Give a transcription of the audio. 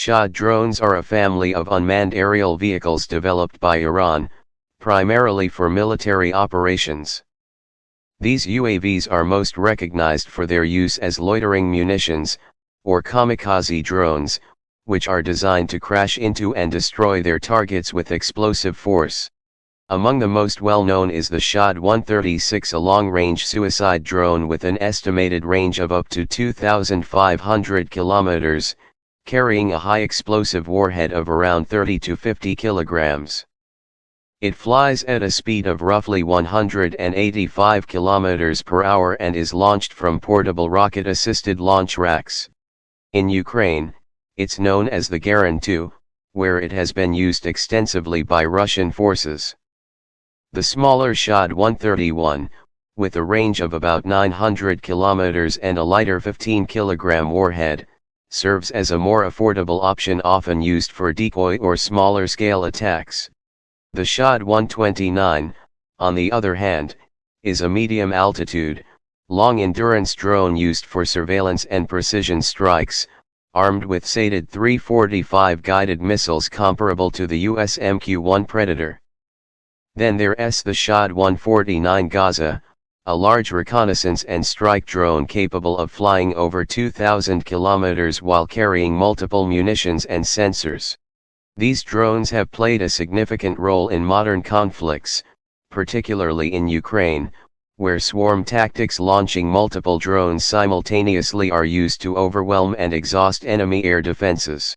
Shahed drones are a family of unmanned aerial vehicles developed by Iran, primarily for military operations. These UAVs are most recognized for their use as loitering munitions, or kamikaze drones, which are designed to crash into and destroy their targets with explosive force. Among the most well-known is the Shahed 136, a long-range suicide drone with an estimated range of up to 2,500 kilometers, carrying a high explosive warhead of around 30 to 50 kilograms. It flies at a speed of roughly 185 kilometers per hour and is launched from portable rocket-assisted launch racks. In Ukraine, it's known as the Garan 2, where it has been used extensively by Russian forces. The smaller Shahed 131, with a range of about 900 kilometers and a lighter 15-kilogram warhead, serves as a more affordable option, often used for decoy or smaller-scale attacks. The Shahed 129, on the other hand, is a medium-altitude, long-endurance drone used for surveillance and precision strikes, armed with sated 345 guided missiles comparable to the US MQ-1 Predator. Then there's the Shahed 149 Gaza, a large reconnaissance and strike drone capable of flying over 2,000 kilometers while carrying multiple munitions and sensors. These drones have played a significant role in modern conflicts, particularly in Ukraine, where swarm tactics launching multiple drones simultaneously are used to overwhelm and exhaust enemy air defenses.